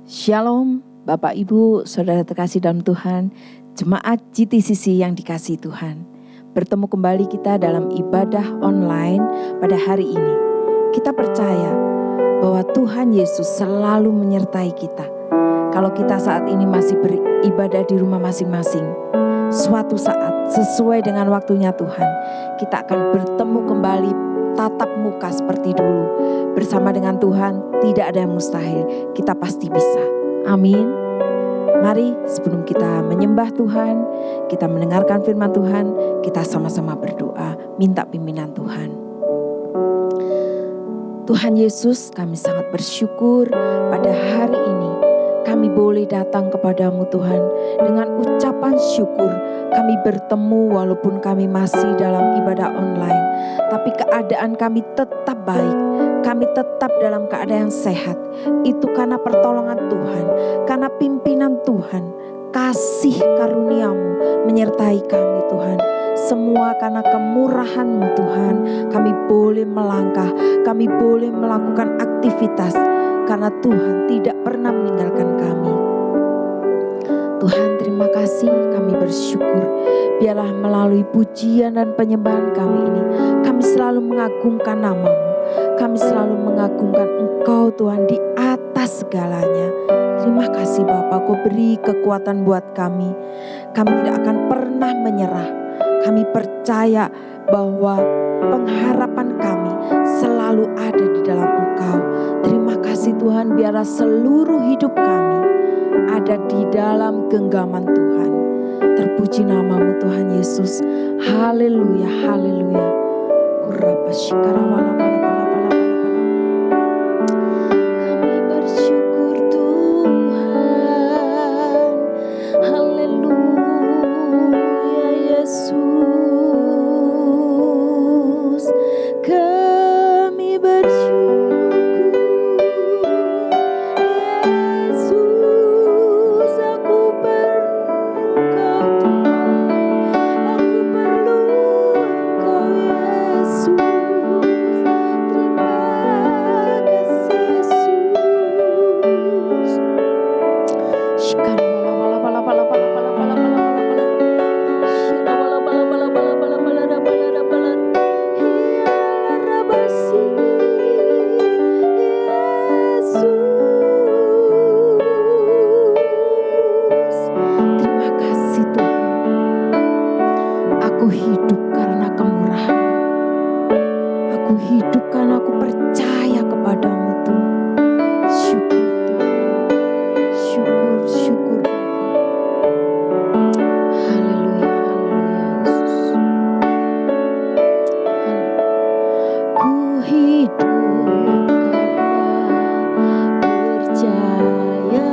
Shalom Bapak Ibu, Saudara terkasih dalam Tuhan, Jemaat GTCC yang dikasihi Tuhan. Bertemu kembali kita dalam ibadah online pada hari ini. Kita percaya bahwa Tuhan Yesus selalu menyertai kita. Kalau kita saat ini masih beribadah di rumah masing-masing, suatu saat sesuai dengan waktunya Tuhan, kita akan bertemu kembali tatap muka seperti dulu. Bersama dengan Tuhan tidak ada yang mustahil, kita pasti bisa. Amin. Mari sebelum kita menyembah Tuhan, kita mendengarkan firman Tuhan, kita sama-sama berdoa, minta pimpinan Tuhan. Tuhan Yesus, kami sangat bersyukur pada hari ini kami boleh datang kepadamu Tuhan. Dengan ucapan syukur kami bertemu walaupun kami masih dalam ibadah online. Tapi keadaan kami tetap baik. Kami tetap dalam keadaan sehat. Itu karena pertolongan Tuhan. Karena pimpinan Tuhan. Kasih karuniamu menyertai kami Tuhan. Semua karena kemurahan-Mu Tuhan. Kami boleh melangkah. Kami boleh melakukan aktivitas. Karena Tuhan tidak pernah meninggalkan kami. Tuhan terima kasih, kami bersyukur. Biarlah melalui pujian dan penyembahan kami ini, kami selalu mengagungkan nama-Mu. Kami selalu mengagungkan Engkau Tuhan di atas segalanya. Terima kasih Bapa, Kau beri kekuatan buat kami. Kami tidak akan pernah menyerah. Kami percaya bahwa pengharapan kami selalu ada di dalam Engkau. Terima kasih Tuhan, biarlah seluruh hidup kami ada di dalam genggaman Tuhan. Terpuji nama-Mu Tuhan Yesus. Haleluya, haleluya. Kami bersyukur Tuhan. Haleluya Yesus. Kami bersyukur Yesus. Aku perlu Engkau Tuhan. Aku perlu Engkau Yesus. Terima kasih Yesus. Terima kasih Tuhan. Aku hidup karena kemurahan. Aku hidup karena aku percaya kepadamu Tuhan. Syukur Tuhan. Syukur, syukur. Haleluya, haleluya Yesus. Ku hidup karena percaya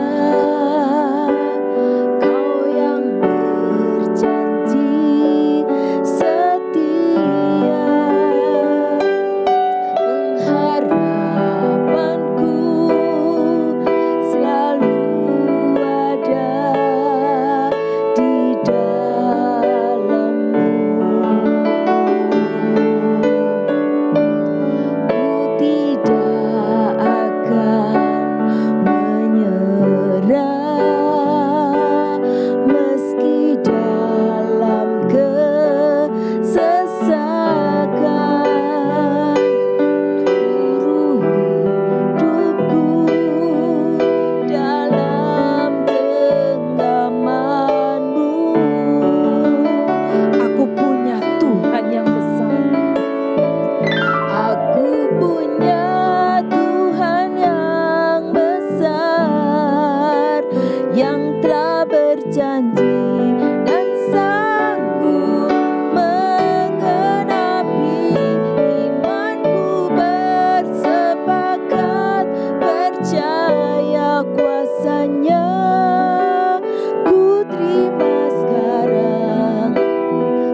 Kau yang berjanji setia. Pengharapanku selalu ada di dalam-Mu. Ku tidak akan menyerah meski dalam kesesakan. Seluruh hidupku dalam genggaman-Mu. Aku punya Tuhan yang besar. Aku punya Tuhan yang besar, yang telah berjanji dan sanggup menggenapi. Imanku bersepakat percaya kuasa-Nya. Ku terima sekarang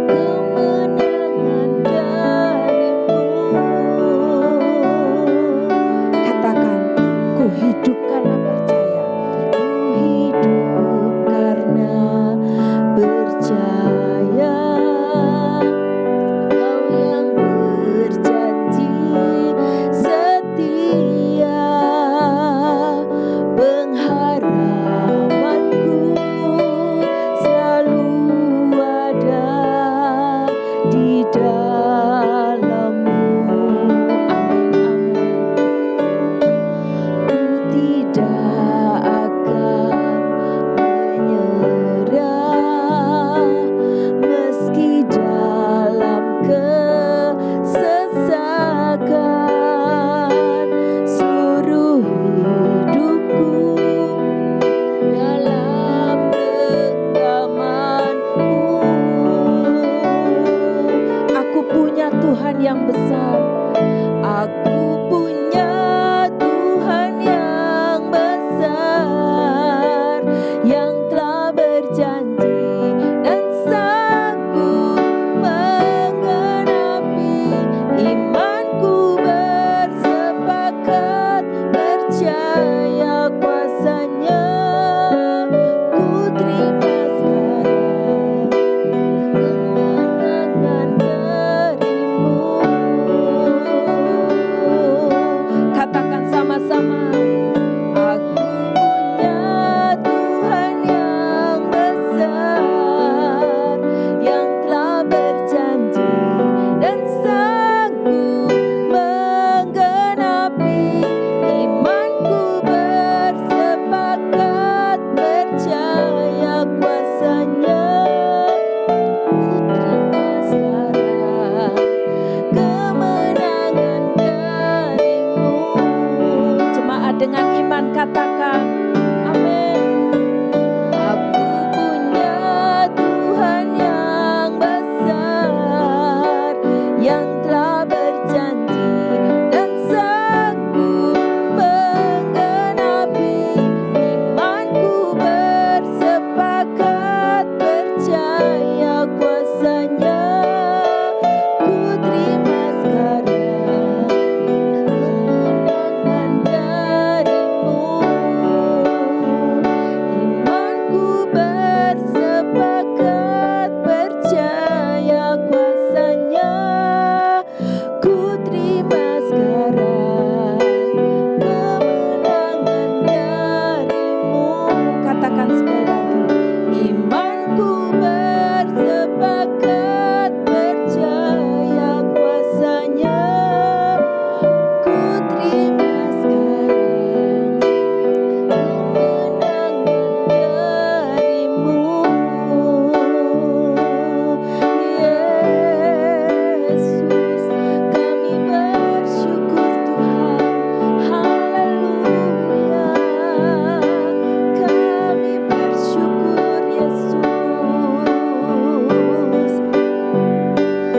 kemenangan dari-Mu. Katakan, ku hidup karena percaya. Ku hidup karena percaya. Kau yang berjanji setia. Pengharapan percaya kuasa-Nya. Ku terima sekarang kemenangan dari-Mu. Katakan sama-sama. Aku punya Tuhan yang besar, yang telah berjanji dan sanggup menggenapi. Imanku bersepakat percaya kuasa-Nya. Ku terima sekarang kemenangan dari-Mu. Jemaat dengan iman katakan, amin. Aku punya Tuhan yang besar, yang telah berjanji dan sanggup menggenapi. Imanku bersepakat percaya kuasa-Nya. Ku terima sekarang kemenangan dari-Mu. Imanku bersepakat percaya kuasa-Nya. Ku terima sekarang kemenangan dari-Mu. Katakan sekali lagi. Imanku bersepakat percaya kuasa-Nya. Ku terima sekarang kemenangan dari-Mu. Yesus, kami bersyukur Tuhan. Haleluya. Kami bersyukur Yesus.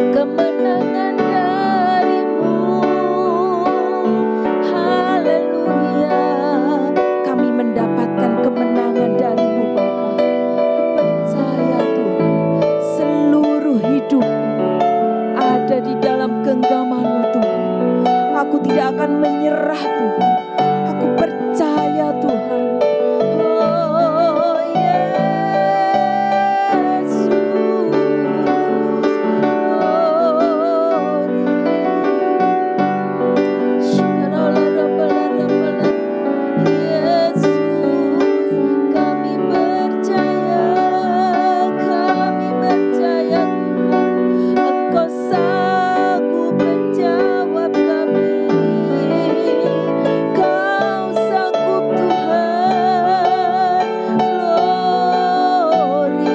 Kemenangan dari-Mu. Haleluya. Kami mendapatkan kemenangan dari-Mu Bapa. Ku percaya Tuhan, seluruh hidup ada di dalam genggaman-Mu Tuhan. Aku tidak akan menyerah Tuhan. Aku percaya Tuhan. Oh Yesus. Yesus, kami percaya Tuhan, Engkau sanggup menjawab kami. Kau sanggup Tuhan, glory.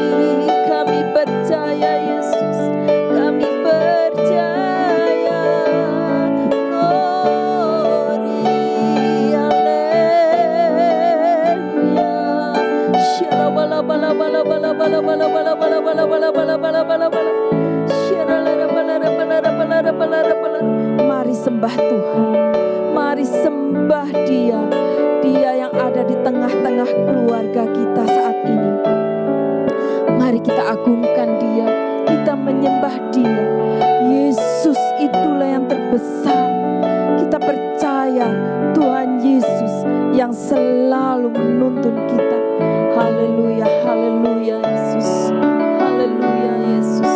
Kami percaya Yesus, kami percaya, glory, haleluya. Mari sembah Tuhan, mari sembah Dia, Dia yang ada di tengah-tengah keluarga kita saat ini. Mari kita agungkan Dia, kita menyembah Dia. Yesus itulah yang terbesar. Kita percaya Tuhan Yesus yang selalu menuntun kita. Haleluya, haleluya Yesus. Haleluya Yesus.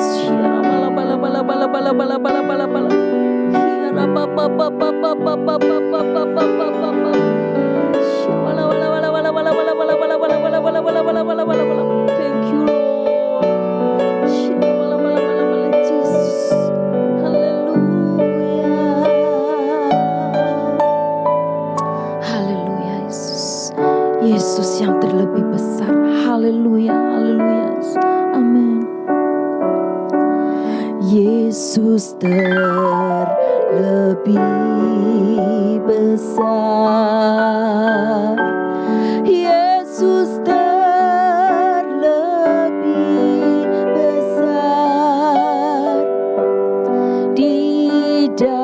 Thank you Lord. Jesus. Haleluya. Haleluya Yesus. Yesus yang terlebih besar. Haleluya, haleluya. Amin. Yesus terlebih besar. Yesus terlebih besar di dalamku,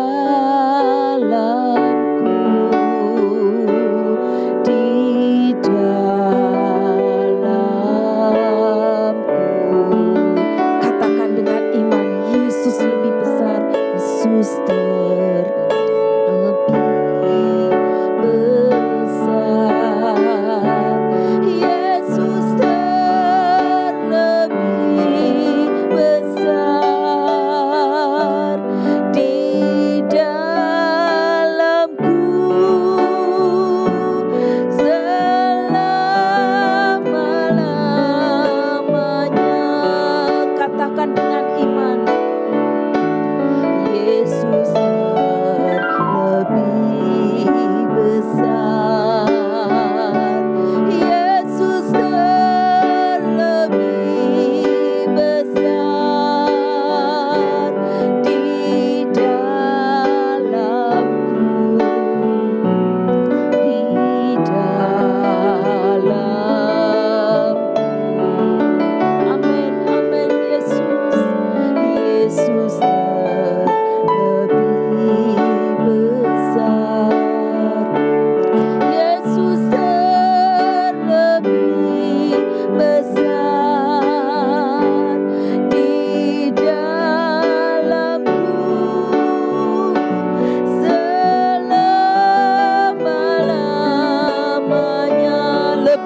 di dalamku. Katakan dengan iman, Yesus lebih besar. Yesus terlebih besar.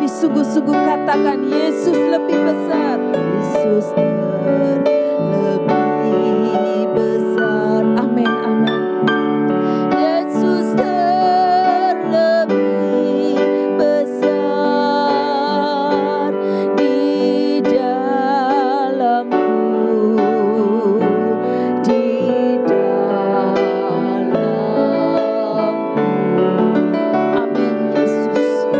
Mari sungguh-sungguh katakan Yesus lebih besar. Yesus lebih besar. Amin, amin. Yesus terlebih besar di dalamku, di dalamku. Amin, Yesus.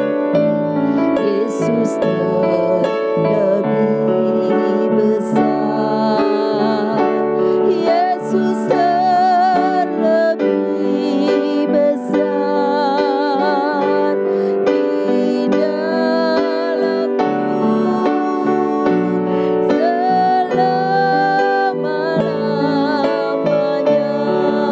Yesus terlebih besar. Yesus terlebih besar di dalamku selama-lamanya. Di dalamku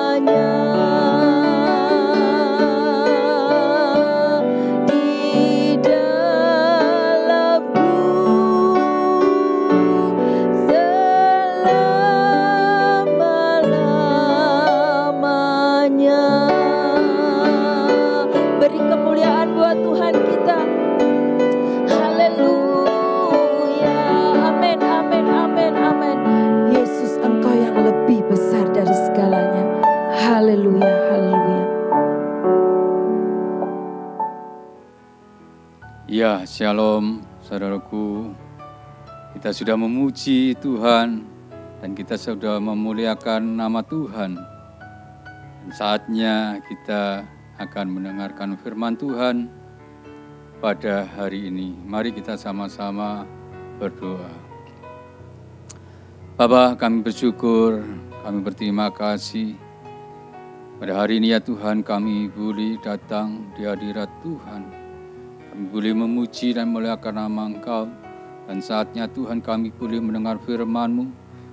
selama-lamanya. Di dalamku selama-lamanya. Beri kemuliaan buat Tuhan kita. Haleluya. Amin, amin, amin, amin. Yesus, Engkau yang lebih besar dari segalanya. Haleluya, haleluya. Ya, shalom saudaraku. Kita sudah memuji Tuhan dan kita sudah memuliakan nama Tuhan. Dan saatnya kita akan mendengarkan firman Tuhan pada hari ini. Mari kita sama-sama berdoa. Bapa, kami bersyukur, kami berterima kasih. Pada hari ini ya Tuhan, kami boleh datang di hadirat Tuhan. Kami boleh memuji dan memuliakan nama Engkau. Dan saatnya Tuhan kami boleh mendengar firman-Mu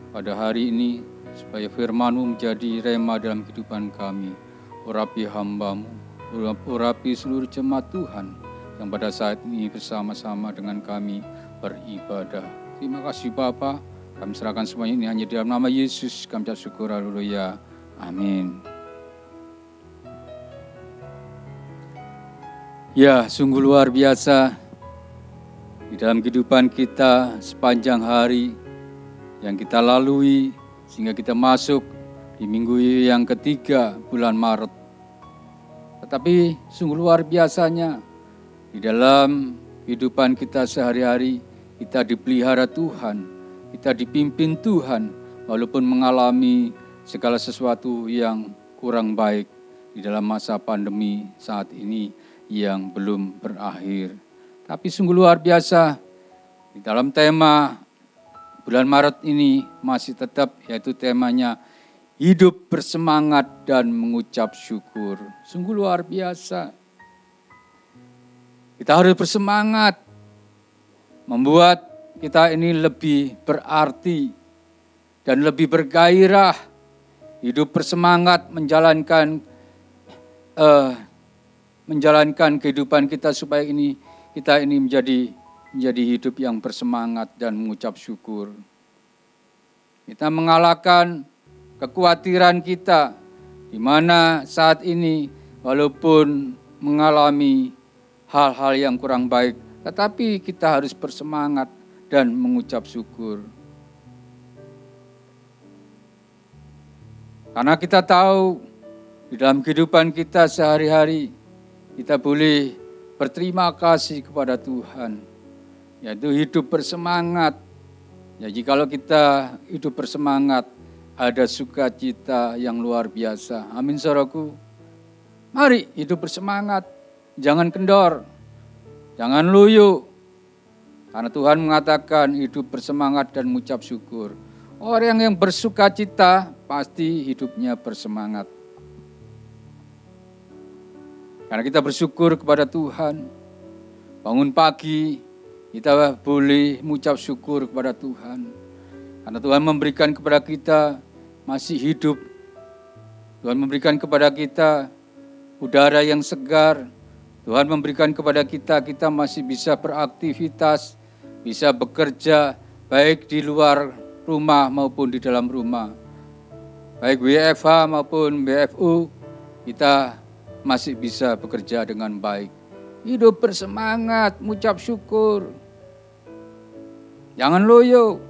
pada hari ini. Supaya firman-Mu menjadi rema dalam kehidupan kami. Urapi hamba-Mu, urapi seluruh jemaat Tuhan yang pada saat ini bersama-sama dengan kami beribadah. Terima kasih Bapa. Kami serahkan semuanya ini hanya dalam nama Yesus. Kami ucap syukur, haleluya. Amin. Ya, sungguh luar biasa di dalam kehidupan kita sepanjang hari yang kita lalui sehingga kita masuk di minggu yang ketiga bulan Maret. Tetapi sungguh luar biasanya di dalam kehidupan kita sehari-hari kita dipelihara Tuhan, kita dipimpin Tuhan walaupun mengalami segala sesuatu yang kurang baik di dalam masa pandemi saat ini yang belum berakhir. Tapi sungguh luar biasa di dalam tema bulan Maret ini masih tetap yaitu temanya hidup bersemangat dan mengucap syukur. Sungguh luar biasa. Kita harus bersemangat membuat kita ini lebih berarti dan lebih bergairah. Hidup bersemangat menjalankan kehidupan kita supaya kita ini menjadi hidup yang bersemangat dan mengucap syukur. Kita mengalahkan kekhawatiran kita di mana saat ini walaupun mengalami hal-hal yang kurang baik, tetapi kita harus bersemangat dan mengucap syukur. Karena kita tahu di dalam kehidupan kita sehari-hari kita boleh berterima kasih kepada Tuhan, yaitu hidup bersemangat. Ya, jikalau kita hidup bersemangat, ada sukacita yang luar biasa. Amin, saudaraku. Mari hidup bersemangat, jangan kendor, jangan loyo. Karena Tuhan mengatakan hidup bersemangat dan mengucap syukur. Orang yang bersukacita pasti hidupnya bersemangat. Karena kita bersyukur kepada Tuhan. Bangun pagi, kita boleh mengucap syukur kepada Tuhan. Karena Tuhan memberikan kepada kita masih hidup. Tuhan memberikan kepada kita udara yang segar. Tuhan memberikan kepada kita masih bisa beraktivitas. bisa bekerja baik di luar rumah maupun di dalam rumah. Baik WFH maupun BFU, kita masih bisa bekerja dengan baik. Hidup bersemangat, mengucap syukur. Jangan loyo.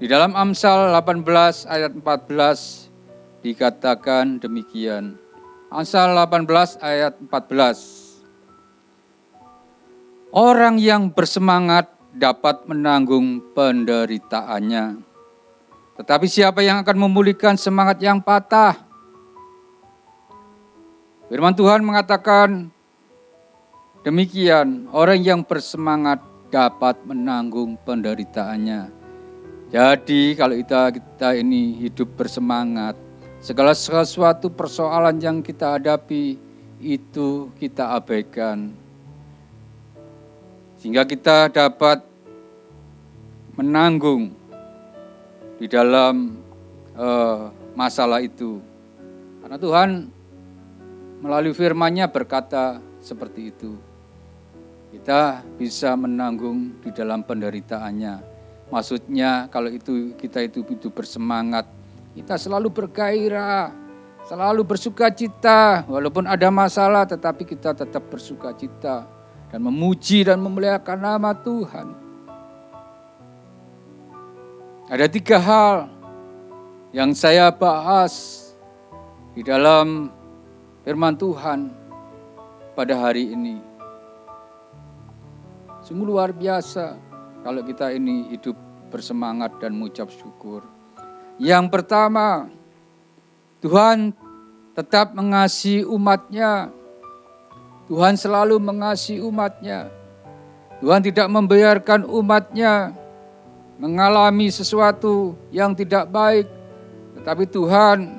Di dalam Amsal 18 ayat 14 dikatakan demikian. Amsal 18 ayat 14. Orang yang bersemangat dapat menanggung penderitaannya. Tetapi siapa yang akan memulihkan semangat yang patah? Firman Tuhan mengatakan demikian, orang yang bersemangat dapat menanggung penderitaannya. Jadi kalau kita ini hidup bersemangat, segala sesuatu persoalan yang kita hadapi itu kita abaikan. Sehingga kita dapat menanggung di dalam masalah itu. Karena Tuhan melalui firman-Nya berkata seperti itu. Kita bisa menanggung di dalam penderitaannya. Maksudnya kalau kita itu bersemangat, kita selalu bergairah, selalu bersukacita. Walaupun ada masalah tetapi kita tetap bersukacita dan memuji dan memuliakan nama Tuhan. Ada 3 hal yang saya bahas di dalam firman Tuhan pada hari ini. Sungguh luar biasa kalau kita ini hidup bersemangat dan mengucap syukur. Yang pertama, Tuhan tetap mengasihi umat-Nya. Tuhan selalu mengasihi umat-Nya. Tuhan tidak membiarkan umat-Nya mengalami sesuatu yang tidak baik, tetapi Tuhan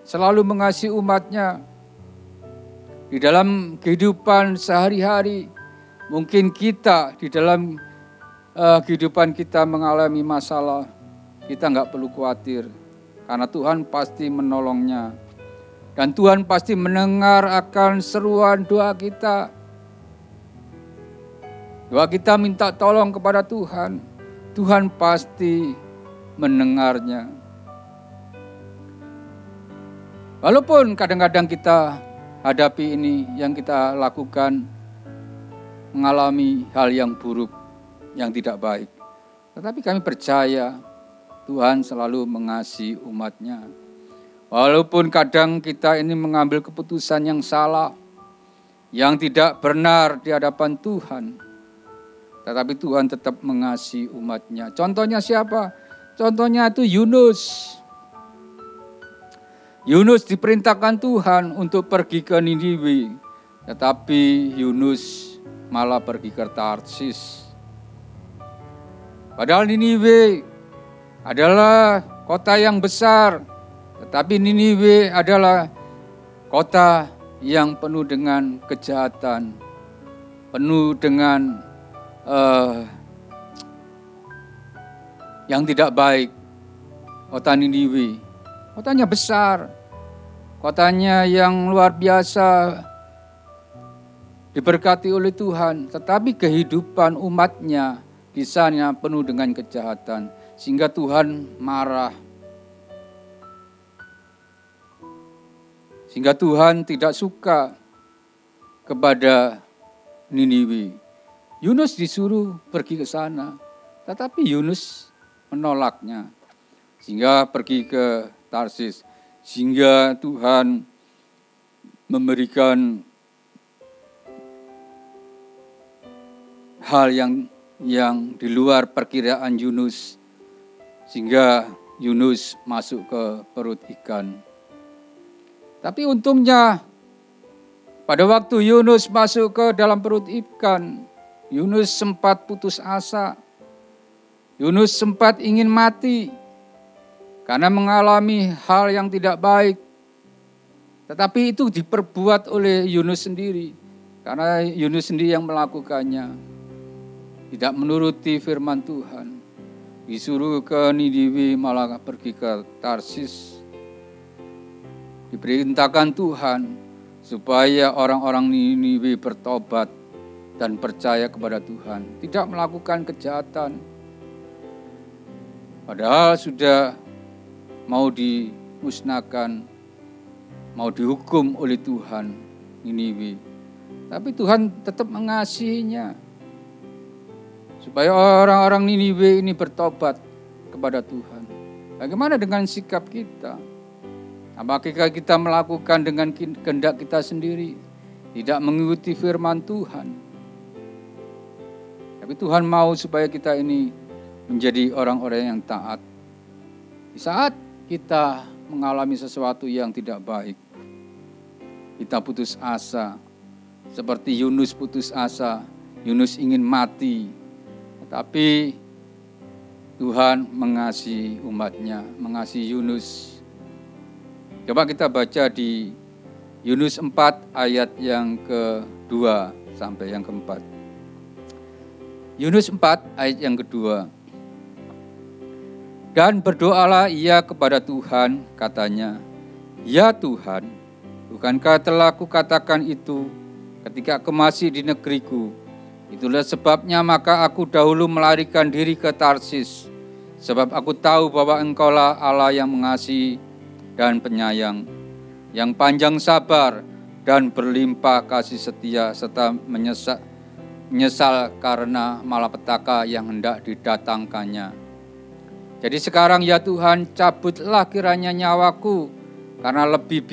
selalu mengasihi umat-Nya. Di dalam kehidupan sehari-hari, mungkin kita di dalam kehidupan kita mengalami masalah, kita enggak perlu khawatir, karena Tuhan pasti menolongnya. Dan Tuhan pasti mendengar akan seruan doa kita. Doa kita minta tolong kepada Tuhan. Tuhan pasti mendengarnya. Walaupun kadang-kadang kita hadapi ini, yang kita lakukan mengalami hal yang buruk, yang tidak baik. Tetapi kami percaya Tuhan selalu mengasihi umat-Nya. Walaupun kadang kita ini mengambil keputusan yang salah, yang tidak benar di hadapan Tuhan, tetapi Tuhan tetap mengasihi umat-Nya. Contohnya siapa? Contohnya itu Yunus. Yunus diperintahkan Tuhan untuk pergi ke Niniwe, tetapi Yunus malah pergi ke Tarsis. Padahal Niniwe adalah kota yang besar, tetapi Niniwe adalah kota yang penuh dengan kejahatan, penuh dengan yang tidak baik. Kota Niniwe, kotanya besar, kotanya yang luar biasa diberkati oleh Tuhan, tetapi kehidupan umat-Nya di sana penuh dengan kejahatan, sehingga Tuhan marah. Sehingga Tuhan tidak suka kepada Niniwe. Yunus disuruh pergi ke sana, tetapi Yunus menolaknya. Sehingga pergi ke Tarsis. Sehingga Tuhan memberikan hal yang di luar perkiraan Yunus. Sehingga Yunus masuk ke perut ikan. Tapi untungnya pada waktu Yunus masuk ke dalam perut ikan, Yunus sempat putus asa. Yunus sempat ingin mati karena mengalami hal yang tidak baik. Tetapi itu diperbuat oleh Yunus sendiri, karena Yunus sendiri yang melakukannya. Tidak menuruti firman Tuhan. Disuruh ke Niniwe malah pergi ke Tarsis. Diperintahkan Tuhan supaya orang-orang Niniwe bertobat dan percaya kepada Tuhan, tidak melakukan kejahatan. Padahal sudah mau dimusnahkan, mau dihukum oleh Tuhan Niniwe. Tapi Tuhan tetap mengasihinya. Supaya orang-orang Niniwe ini bertobat kepada Tuhan. Bagaimana dengan sikap kita? Apakah kita melakukan dengan kehendak kita sendiri? Tidak mengikuti firman Tuhan. Tapi Tuhan mau supaya kita ini menjadi orang-orang yang taat. Di saat kita mengalami sesuatu yang tidak baik, kita putus asa. Seperti Yunus putus asa, Yunus ingin mati. Tetapi Tuhan mengasihi umatnya, mengasihi Yunus. Coba kita baca di Yunus 4 ayat yang kedua sampai yang keempat. Yunus 4 ayat yang kedua. Dan berdoalah ia kepada Tuhan, katanya, "Ya Tuhan, bukankah telah kukatakan itu ketika aku masih di negeriku? Itulah sebabnya maka aku dahulu melarikan diri ke Tarsis, sebab aku tahu bahwa Engkaulah Allah yang mengasihi dan penyayang, yang panjang sabar dan berlimpah kasih setia, serta menyesal karena malapetaka yang hendak didatangkannya. Jadi sekarang ya Tuhan, cabutlah kiranya nyawaku, karena lebih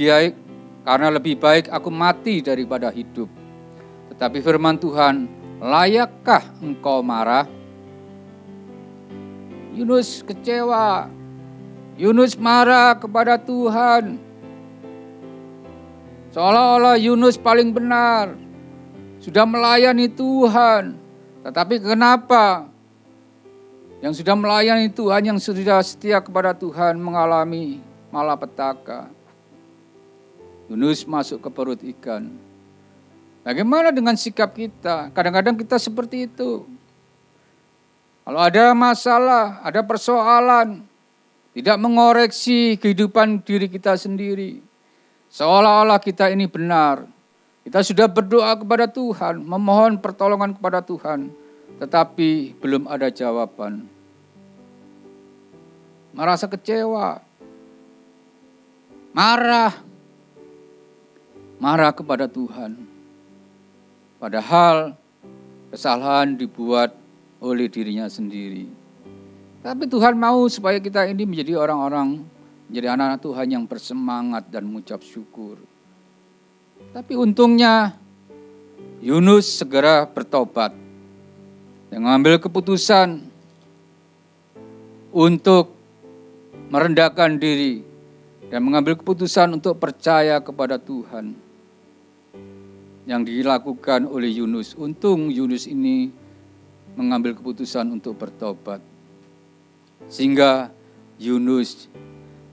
baik aku mati daripada hidup." Tetapi firman Tuhan, "Layakkah engkau marah?" Yunus kecewa. Yunus marah kepada Tuhan. Seolah-olah Yunus paling benar. Sudah melayani Tuhan. Tetapi kenapa yang sudah melayani Tuhan, yang sudah setia kepada Tuhan mengalami malapetaka? Yunus masuk ke perut ikan. Bagaimana dengan sikap kita? Kadang-kadang kita seperti itu. Kalau ada masalah, ada persoalan, tidak mengoreksi kehidupan diri kita sendiri. Seolah-olah kita ini benar. Kita sudah berdoa kepada Tuhan, memohon pertolongan kepada Tuhan, tetapi belum ada jawaban. Merasa kecewa, marah kepada Tuhan. Padahal kesalahan dibuat oleh dirinya sendiri. Tapi Tuhan mau supaya kita ini menjadi orang-orang, menjadi anak-anak Tuhan yang bersemangat dan mengucap syukur. Tapi untungnya Yunus segera bertobat dan mengambil keputusan untuk merendahkan diri dan mengambil keputusan untuk percaya kepada Tuhan yang dilakukan oleh Yunus. Untung Yunus ini mengambil keputusan untuk bertobat, sehingga Yunus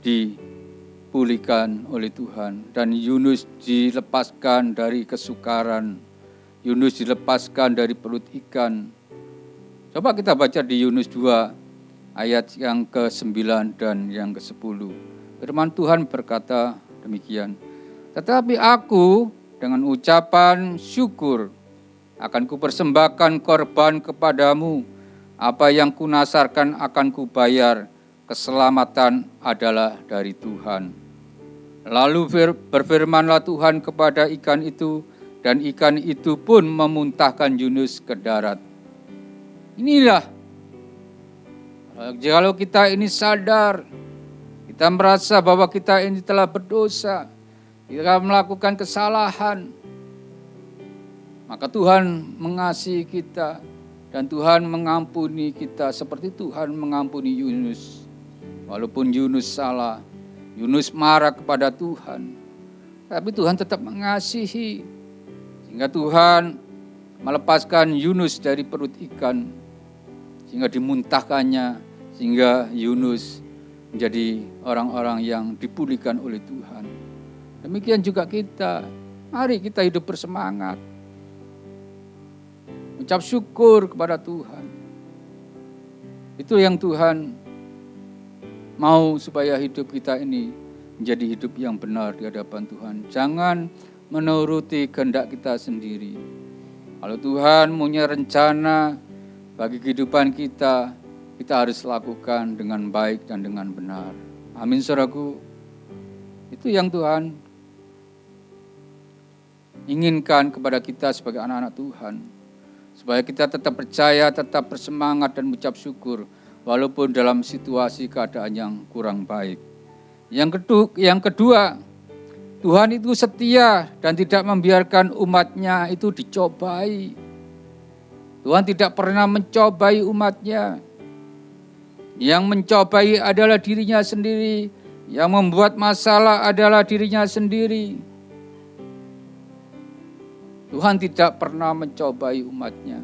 dipulihkan oleh Tuhan dan Yunus dilepaskan dari kesukaran. Yunus dilepaskan dari perut ikan. Coba kita baca di Yunus 2 ayat yang ke-9 dan yang ke-10. Firman Tuhan berkata demikian, "Tetapi aku dengan ucapan syukur akan kupersembahkan korban kepadamu, apa yang kunasarkan akan kubayar, keselamatan adalah dari Tuhan." Lalu berfirmanlah Tuhan kepada ikan itu, dan ikan itu pun memuntahkan Yunus ke darat. Inilah, kalau kita ini sadar, kita merasa bahwa kita ini telah berdosa, kita melakukan kesalahan, maka Tuhan mengasihi kita dan Tuhan mengampuni kita seperti Tuhan mengampuni Yunus. Walaupun Yunus salah, Yunus marah kepada Tuhan, tapi Tuhan tetap mengasihi, sehingga Tuhan melepaskan Yunus dari perut ikan, sehingga dimuntahkannya, sehingga Yunus menjadi orang-orang yang dipulihkan oleh Tuhan. Demikian juga kita, mari kita hidup bersemangat, ucap syukur kepada Tuhan. Itu yang Tuhan mau supaya hidup kita ini menjadi hidup yang benar di hadapan Tuhan. Jangan menuruti kehendak kita sendiri. Kalau Tuhan punya rencana bagi kehidupan kita, kita harus lakukan dengan baik dan dengan benar. Amin, saudaraku. Itu yang Tuhan inginkan kepada kita sebagai anak-anak Tuhan. Supaya kita tetap percaya, tetap bersemangat dan mengucap syukur, walaupun dalam situasi keadaan yang kurang baik. Yang kedua, Tuhan itu setia dan tidak membiarkan umatnya itu dicobai. Tuhan tidak pernah mencobai umatnya. Yang mencobai adalah dirinya sendiri. Yang membuat masalah adalah dirinya sendiri. Tuhan tidak pernah mencobai umatnya.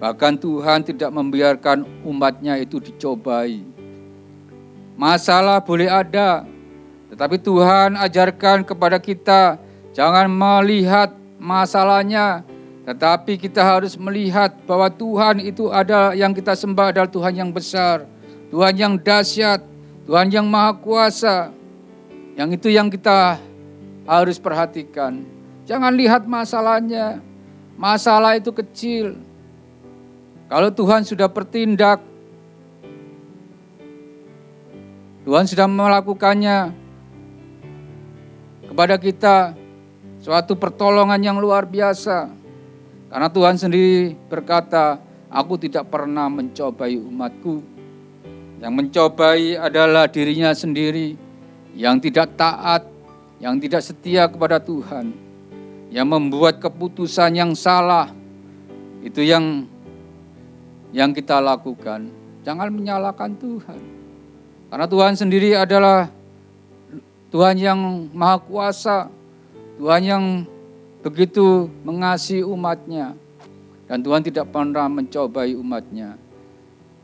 Bahkan Tuhan tidak membiarkan umatnya itu dicobai. Masalah boleh ada, tetapi Tuhan ajarkan kepada kita jangan melihat masalahnya, tetapi kita harus melihat bahwa Tuhan itu ada, yang kita sembah adalah Tuhan yang besar, Tuhan yang dahsyat, Tuhan yang maha kuasa. Yang itu yang kita harus perhatikan. Jangan lihat masalahnya. Masalah itu kecil. Kalau Tuhan sudah bertindak, Tuhan sudah melakukannya kepada kita suatu pertolongan yang luar biasa. Karena Tuhan sendiri berkata, aku tidak pernah mencobai umatku. Yang mencobai adalah dirinya sendiri, yang tidak taat, yang tidak setia kepada Tuhan, yang membuat keputusan yang salah. Itu yang kita lakukan. Jangan menyalahkan Tuhan. Karena Tuhan sendiri adalah Tuhan yang maha kuasa, Tuhan yang begitu mengasihi umatnya, dan Tuhan tidak pernah mencobai umatnya.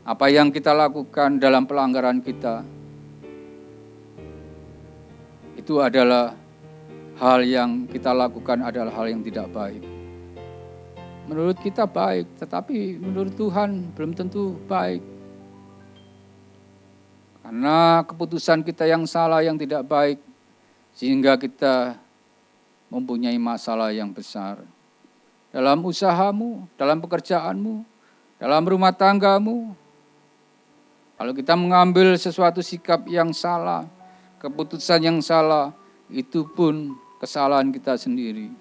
Apa yang kita lakukan dalam pelanggaran kita, itu adalah hal yang kita lakukan adalah hal yang tidak baik. Menurut kita baik, tetapi menurut Tuhan belum tentu baik. Karena keputusan kita yang salah, yang tidak baik, sehingga kita mempunyai masalah yang besar. Dalam usahamu, dalam pekerjaanmu, dalam rumah tanggamu, kalau kita mengambil sesuatu sikap yang salah, keputusan yang salah, itu pun kesalahan kita sendiri.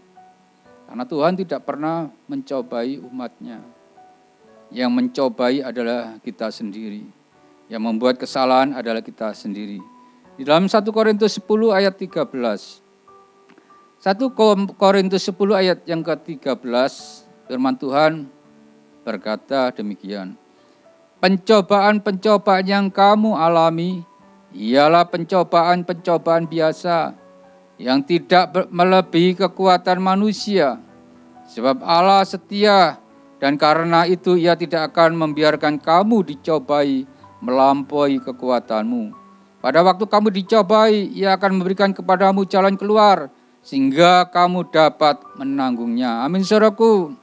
Karena Tuhan tidak pernah mencobai umatnya. Yang mencobai adalah kita sendiri. Yang membuat kesalahan adalah kita sendiri. Di dalam 1 Korintus 10 ayat 13. 1 Korintus 10 ayat yang ke-13, firman Tuhan berkata demikian. Pencobaan-pencobaan yang kamu alami ialah pencobaan-pencobaan biasa yang tidak melebihi kekuatan manusia. Sebab Allah setia dan karena itu Ia tidak akan membiarkan kamu dicobai melampaui kekuatanmu. Pada waktu kamu dicobai, Ia akan memberikan kepadamu jalan keluar sehingga kamu dapat menanggungnya. Amin, saudaraku.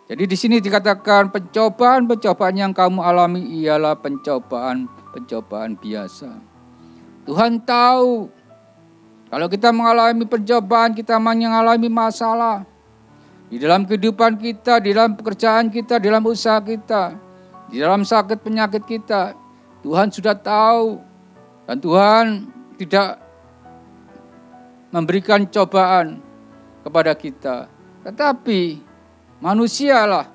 Jadi di sini dikatakan pencobaan-pencobaan yang kamu alami ialah pencobaan-pencobaan biasa. Tuhan tahu kalau kita mengalami pencobaan, kita mengalami masalah di dalam kehidupan kita, di dalam pekerjaan kita, di dalam usaha kita, di dalam sakit penyakit kita. Tuhan sudah tahu dan Tuhan tidak memberikan cobaan kepada kita. Tetapi manusialah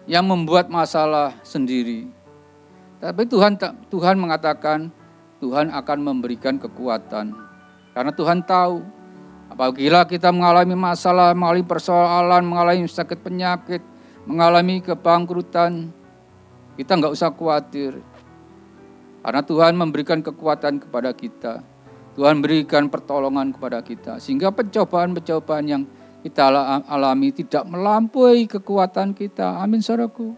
yang membuat masalah sendiri. Tapi Tuhan mengatakan Tuhan akan memberikan kekuatan. Karena Tuhan tahu apabila kita mengalami masalah, mengalami persoalan, mengalami sakit penyakit, mengalami kebangkrutan, kita enggak usah khawatir. Karena Tuhan memberikan kekuatan kepada kita. Tuhan berikan pertolongan kepada kita. Sehingga pencobaan-pencobaan yang kita alami tidak melampaui kekuatan kita. Amin, saudaraku.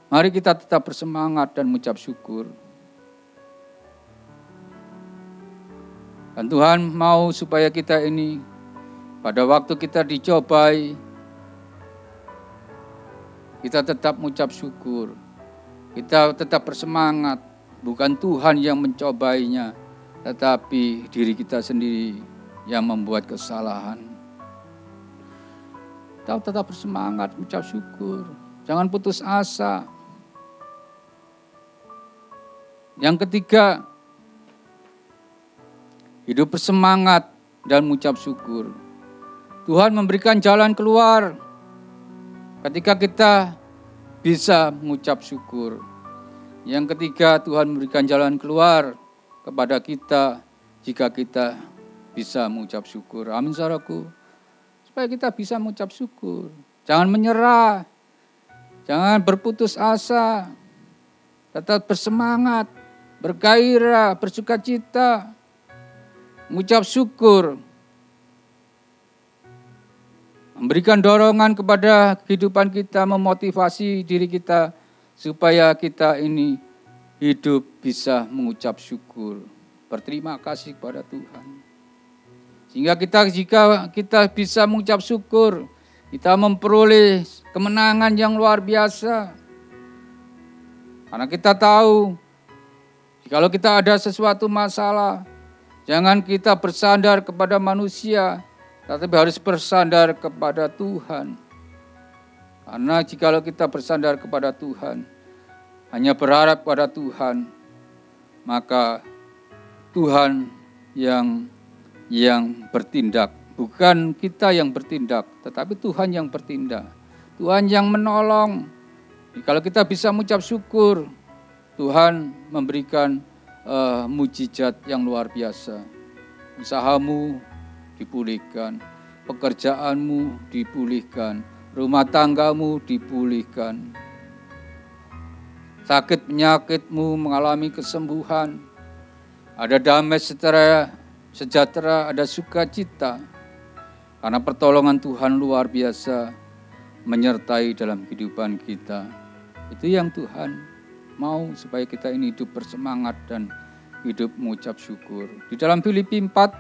Mari kita tetap bersemangat dan mengucap syukur. Dan Tuhan mau supaya kita ini pada waktu kita dicobai, kita tetap mengucap syukur. Kita tetap bersemangat. Bukan Tuhan yang mencobainya, tetapi diri kita sendiri yang membuat kesalahan. Kita tetap bersemangat mengucap syukur. Jangan putus asa. Yang ketiga, hidup bersemangat dan mengucap syukur. Tuhan memberikan jalan keluar ketika kita bisa mengucap syukur. Yang ketiga, Tuhan memberikan jalan keluar kepada kita jika kita bisa mengucap syukur. Amin, saudaraku. Supaya kita bisa mengucap syukur. Jangan menyerah. Jangan berputus asa. Tetap bersemangat, bergairah, bersukacita. Mengucap syukur. Memberikan dorongan kepada kehidupan kita, memotivasi diri kita supaya kita ini hidup bisa mengucap syukur. Berterima kasih kepada Tuhan. Sehingga jika kita bisa mengucap syukur, kita memperoleh kemenangan yang luar biasa. Karena kita tahu, kalau kita ada sesuatu masalah, jangan kita bersandar kepada manusia, tetapi harus bersandar kepada Tuhan. Karena jika kita bersandar kepada Tuhan, hanya berharap pada Tuhan, maka Tuhan yang bertindak. Bukan kita yang bertindak, tetapi Tuhan yang bertindak. Tuhan yang menolong. Kalau kita bisa mengucap syukur, Tuhan memberikan mujizat yang luar biasa. Usahamu dipulihkan, pekerjaanmu dipulihkan, rumah tanggamu dipulihkan. Sakit penyakitmu mengalami kesembuhan. Ada damai sejahtera, ada sukacita. Karena pertolongan Tuhan luar biasa menyertai dalam kehidupan kita. Itu yang Tuhan mau supaya kita ini hidup bersemangat dan hidup mengucap syukur. Di dalam Filipi 4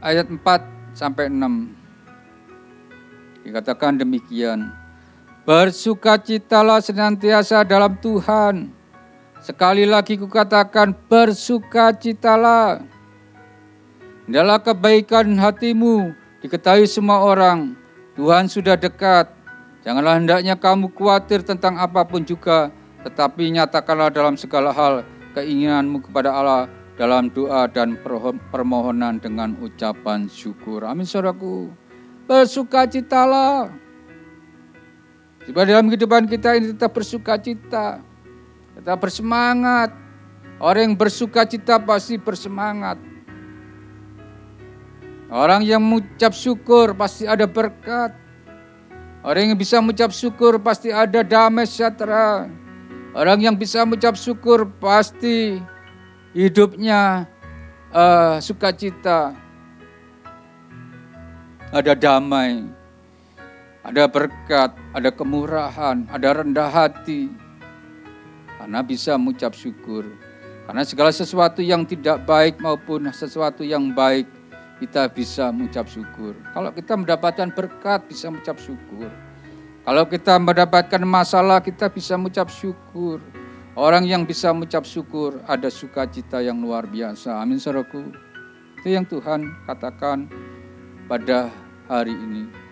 ayat 4 sampai 6. Dikatakan demikian. Bersukacitalah senantiasa dalam Tuhan. Sekali lagi kukatakan, bersukacitalah. Hendaklah kebaikan hatimu diketahui semua orang. Tuhan sudah dekat. Janganlah hendaknya kamu khawatir tentang apapun juga, tetapi nyatakanlah dalam segala hal keinginanmu kepada Allah dalam doa dan permohonan dengan ucapan syukur. Amin, saudaraku. Bersukacitalah. Supaya dalam kehidupan kita ini tetap bersukacita. Tetap bersemangat. Orang yang bersukacita pasti bersemangat. Orang yang mengucap syukur pasti ada berkat. Orang yang bisa mengucap syukur pasti ada damai sejahtera. Orang yang bisa mengucap syukur pasti hidupnya sukacita. Ada damai. Ada berkat, ada kemurahan, ada rendah hati. Karena bisa mengucap syukur. Karena segala sesuatu yang tidak baik maupun sesuatu yang baik, kita bisa mengucap syukur. Kalau kita mendapatkan berkat, bisa mengucap syukur. Kalau kita mendapatkan masalah, kita bisa mengucap syukur. Orang yang bisa mengucap syukur, ada sukacita yang luar biasa. Amin, saudaraku. Itu yang Tuhan katakan pada hari ini.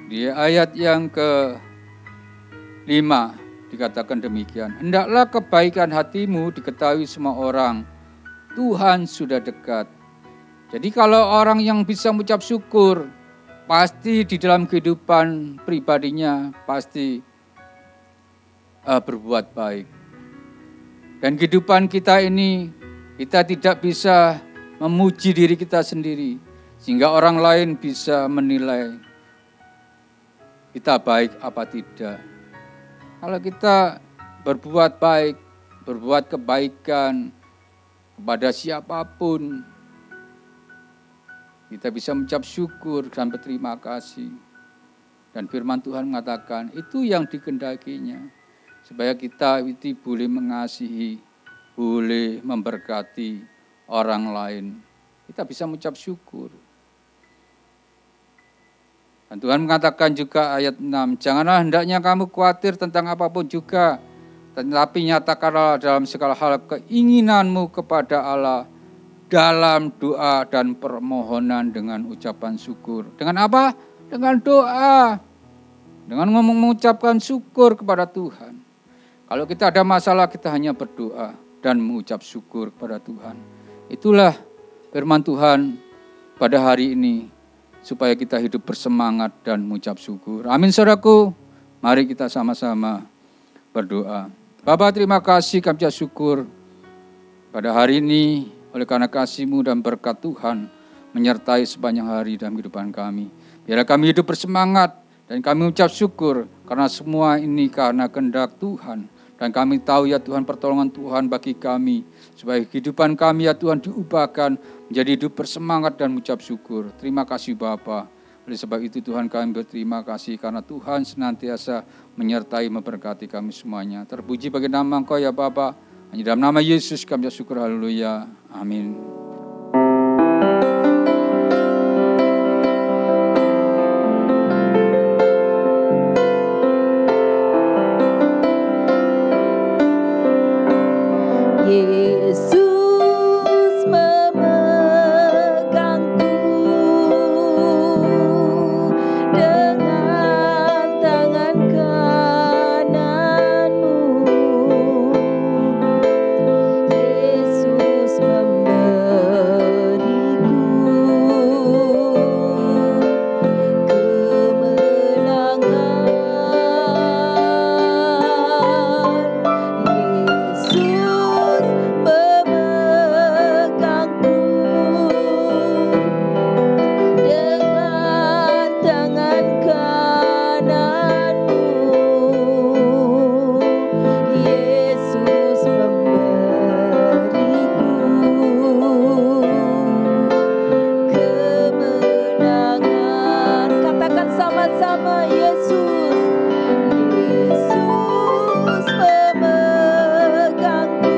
Di ayat yang ke-5 dikatakan demikian. Hendaklah kebaikan hatimu diketahui semua orang. Tuhan sudah dekat. Jadi kalau orang yang bisa mengucap syukur, pasti di dalam kehidupan pribadinya pasti berbuat baik. Dan kehidupan kita ini, kita tidak bisa memuji diri kita sendiri. Sehingga orang lain bisa menilai kita baik apa tidak. Kalau kita berbuat baik, berbuat kebaikan kepada siapapun, kita bisa mengucap syukur dan berterima kasih. Dan firman Tuhan mengatakan, itu yang dikehendakinya. Supaya kita itu boleh mengasihi, boleh memberkati orang lain. Kita bisa mengucap syukur. Dan Tuhan mengatakan juga ayat 6, janganlah hendaknya kamu khawatir tentang apapun juga, tetapi nyatakanlah dalam segala hal keinginanmu kepada Allah dalam doa dan permohonan dengan ucapan syukur. Dengan apa? Dengan doa. Dengan mengucapkan syukur kepada Tuhan. Kalau kita ada masalah, kita hanya berdoa dan mengucap syukur kepada Tuhan. Itulah firman Tuhan pada hari ini, supaya kita hidup bersemangat dan mengucap syukur. Amin, saudaraku. Mari kita sama-sama berdoa. Bapa, terima kasih, kami ucap syukur pada hari ini oleh karena kasih-Mu dan berkat Tuhan menyertai sepanjang hari dalam kehidupan kami. Biarlah kami hidup bersemangat dan kami mengucap syukur karena semua ini karena kehendak Tuhan. Dan kami tahu ya Tuhan, pertolongan Tuhan bagi kami supaya kehidupan kami ya Tuhan diubahkan menjadi hidup bersemangat dan mengucap syukur. Terima kasih Bapa. Oleh sebab itu Tuhan, kami berterima kasih karena Tuhan senantiasa menyertai memberkati kami semuanya. Terpuji bagi nama Engkau ya Bapa. Hanya dalam nama Yesus kami bersyukur. Haleluya. Amin. Yesus memegangku dengan tangan kananmu. Yesus memberiku kemenangan. Yesus memegangku dengan tangan kananmu. Yesus memberiku kemenangan. Katakan sama-sama, Yesus. Yesus memegangku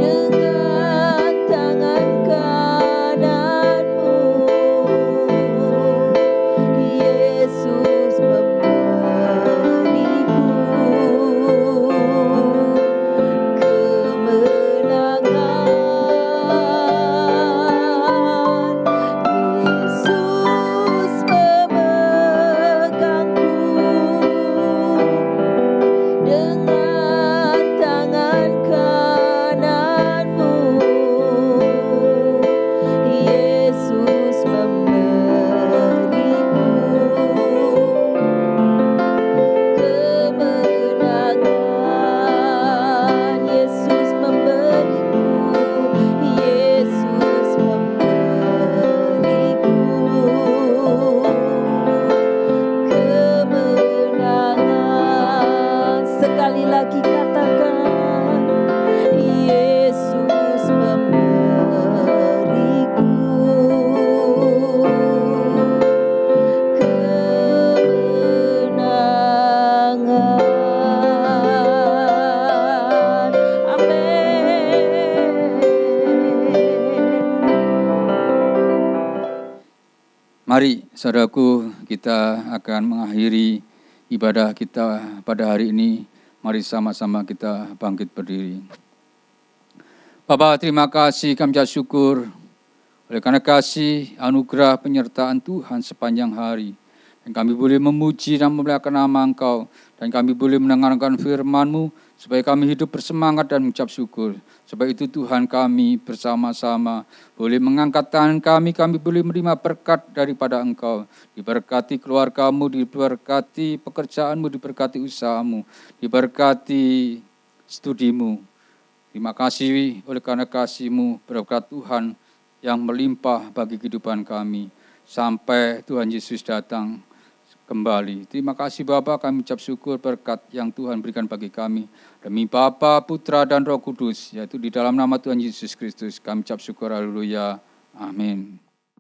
dengan tangan kananmu. Yesus memberiku kemenangan. Yesus memegangku dengan tangan kananmu. Yesus memberiku kemenangan. Yesus memberiku, Yesus memberiku kemenangan. Sekali lagi katakan, Yesus memberiku kemenangan. Amin. Mari saudaraku, kita akan mengakhiri ibadah kita pada hari ini. Mari sama-sama kita bangkit berdiri. Bapa, terima kasih, kami ucap syukur oleh karena kasih anugerah penyertaan Tuhan sepanjang hari. Dan kami boleh memuji dan memuliakan nama Engkau. Dan kami boleh mendengarkan firman-Mu supaya kami hidup bersemangat dan mengucap syukur. Sebab itu Tuhan, kami bersama-sama boleh mengangkat tangan kami boleh menerima berkat daripada Engkau. Diberkati keluarga-Mu, diberkati pekerjaan-Mu, diberkati usaha-Mu, diberkati studi-Mu. Terima kasih oleh karena kasih-Mu, berkat Tuhan yang melimpah bagi kehidupan kami. Sampai Tuhan Yesus datang kembali. Terima kasih Bapa, kami ucap syukur berkat yang Tuhan berikan bagi kami. Demi Bapa, Putra dan Roh Kudus, yaitu di dalam nama Tuhan Yesus Kristus, kami ucap syukur. Haleluya. Amin.